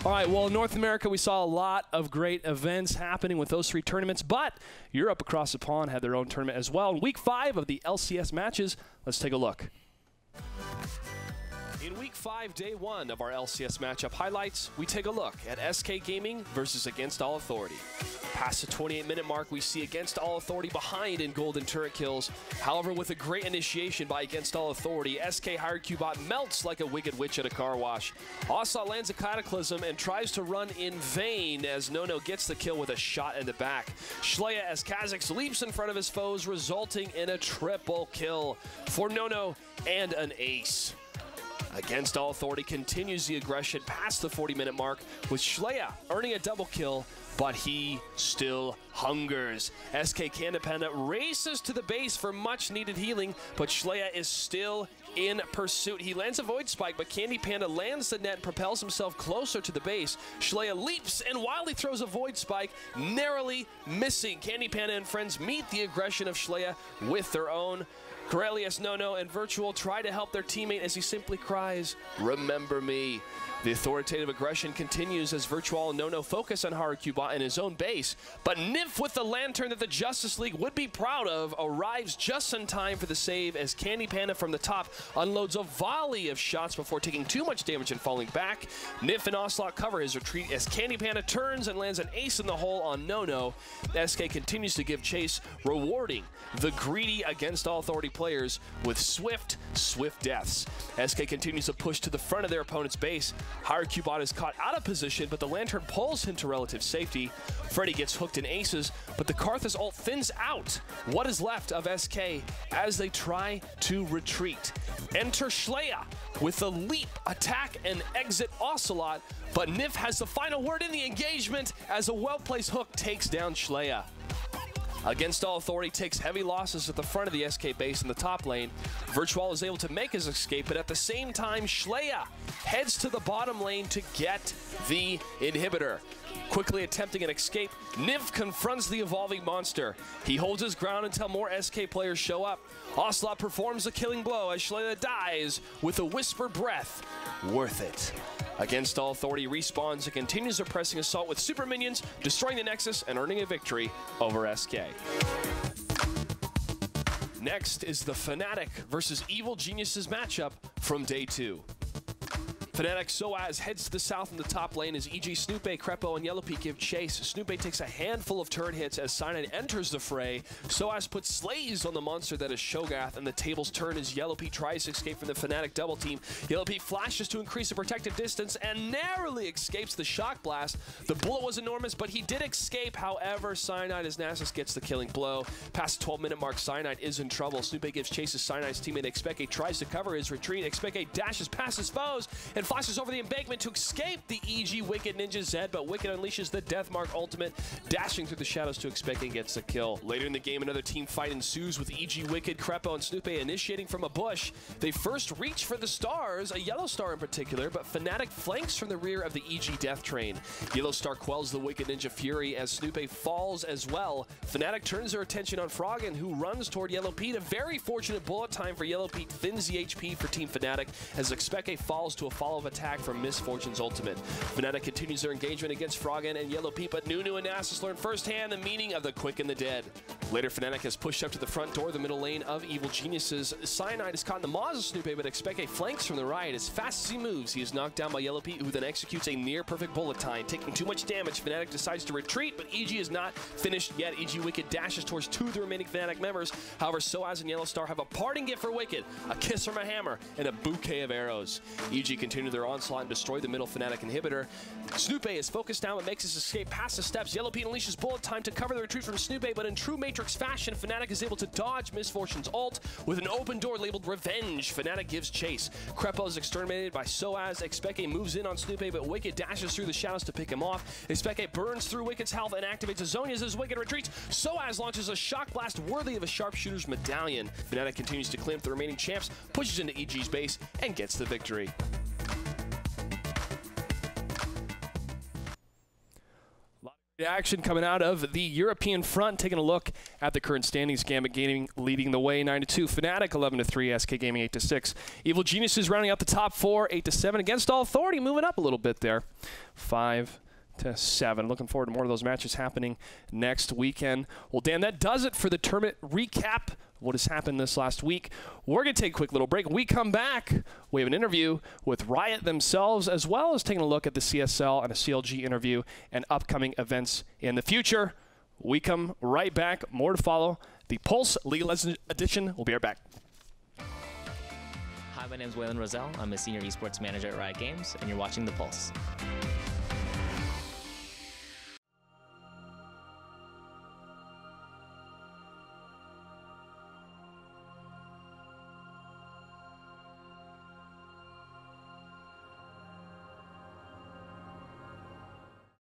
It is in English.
All right, well, in North America, we saw a lot of great events happening with those 3 tournaments, but Europe across the pond had their own tournament as well. In Week 5 of the LCS matches, let's take a look. In Week 5, Day 1 of our LCS matchup highlights, we take a look at SK Gaming versus Against All Authority. Past the 28-minute mark, we see Against All Authority behind in golden turret kills. However, with a great initiation by Against All Authority, SK hired Cubot melts like a wicked witch at a car wash. Ocelot lands a Cataclysm and tries to run in vain as Nono gets the kill with a shot in the back. Shleya as Kha'Zix leaps in front of his foes, resulting in a triple kill for Nono and an ace. Against All Authority continues the aggression past the 40-minute mark, with Shleya earning a double kill, but he still hungers. SK Candy Panda races to the base for much-needed healing, but Shleya is still in pursuit. He lands a Void Spike, but Candy Panda lands the net and propels himself closer to the base. Shleya leaps and wildly throws a Void Spike, narrowly missing. Candy Panda and friends meet the aggression of Shleya with their own. Corellius, Nono, and Virtual try to help their teammate as he simply cries, "Remember me." The authoritative aggression continues as Virtual and Nono focus on Harucubot in his own base, but Nymph with the lantern that the Justice League would be proud of arrives just in time for the save as Candy Panda from the top unloads a volley of shots before taking too much damage and falling back. Nymph and Ocelot cover his retreat as Candy Panda turns and lands an ace in the hole on Nono. SK continues to give chase, rewarding the greedy Against All Authority players with swift deaths. SK continues to push to the front of their opponent's base. Harucubot is caught out of position, but the lantern pulls him to relative safety. Freddy gets hooked in aces, but the Karthus ult thins out what is left of SK as they try to retreat. Enter Shleya with a leap, attack, and exit Ocelot, but Nymph has the final word in the engagement as a well-placed hook takes down Shleya. Against All Authority takes heavy losses at the front of the SK base in the top lane. Virtual is able to make his escape, but at the same time, Shleya heads to the bottom lane to get the inhibitor. Quickly attempting an escape, Nymph confronts the evolving monster. He holds his ground until more SK players show up. Ocelot performs a killing blow as Shleya dies with a whisper breath. Worth it. Against All Authority respawns and continues their pressing assault with super minions, destroying the Nexus and earning a victory over SK. Next is the Fnatic versus Evil Geniuses matchup from Day 2. Fnatic Soaz heads to the south in the top lane as EG Snoopay, Crepo, and Yellowpeak give chase. Snoopay takes a handful of turret hits as Cyanide enters the fray. Soaz puts slays on the monster that is Shogath, and the tables turn as Yellowpeak tries to escape from the Fnatic double team. Yellowpeak flashes to increase the protective distance and narrowly escapes the shock blast. The bullet was enormous, but he did escape. However, Cyanide as Nasus gets the killing blow. Past the 12-minute mark, Cyanide is in trouble. Snoopay gives chase as Cyanide's teammate Expeke tries to cover his retreat. Expeke dashes past his foes and flashes over the embankment to escape the EG Wicked Ninja Zed, but Wicked unleashes the Deathmark ultimate, dashing through the shadows to Expeke and gets the kill. Later in the game, another team fight ensues with EG Wicked, Crepo, and Snoopay initiating from a bush. They first reach for the stars, a Yellow Star in particular, but Fnatic flanks from the rear of the EG Death Train. Yellow Star quells the Wicked Ninja Fury as Snoopay falls as well. Fnatic turns their attention on Frodan, who runs toward Yellowpeak. A very fortunate bullet time for Yellowpeak thins the HP for Team Fnatic as Expeke falls to a follow-up attack from Misfortune's ultimate. Fnatic continues their engagement against Frogan and Yellowpeak, but Nunu and Nasus learn firsthand the meaning of the quick and the dead. Later, Fnatic has pushed up to the front door of the middle lane of Evil Geniuses. Cyanide is caught in the maws of Snoopay, but Expeke flanks from the right. As fast as he moves, he is knocked down by Yellowpeak, who then executes a near-perfect bullet time. Taking too much damage, Fnatic decides to retreat, but EG is not finished yet. EG Wicked dashes towards 2 of the remaining Fnatic members. However, Soaz and Yellow Star have a parting gift for Wicked, a kiss from a hammer, and a bouquet of arrows. EG continue their onslaught and destroy the middle Fnatic inhibitor. Snoopay is focused down but makes his escape past the steps. Yellowpeak unleashes bullet time to cover the retreat from Snoopay, but in true Matrix fashion, Fnatic is able to dodge Misfortune's ult with an open door labeled Revenge. Fnatic gives chase. Crepo is exterminated by Soaz. Expeke moves in on Snoopay, but Wicked dashes through the shadows to pick him off. Expeke burns through Wicked's health and activates Azonia's as Wicked retreats. Soaz launches a shock blast worthy of a sharpshooter's medallion. Fnatic continues to claim the remaining champs, pushes into EG's base, and gets the victory. Action coming out of the European front. Taking a look at the current standings. Gambit Gaming leading the way 9-2. Fnatic 11-3. SK Gaming 8-6. Evil Geniuses rounding out the top 4 8-7. Against All Authority moving up a little bit there. 5-7. Looking forward to more of those matches happening next weekend. Well, Dan, that does it for the tournament recap. What has happened this last week. We're going to take a quick little break. When we come back, we have an interview with Riot themselves, as well as taking a look at the CSL and a CLG interview and upcoming events in the future. We come right back. More to follow. The Pulse League of Legends edition. We'll be right back. Hi, my name is Waylon Roselle. I'm a senior esports manager at Riot Games, and you're watching The Pulse.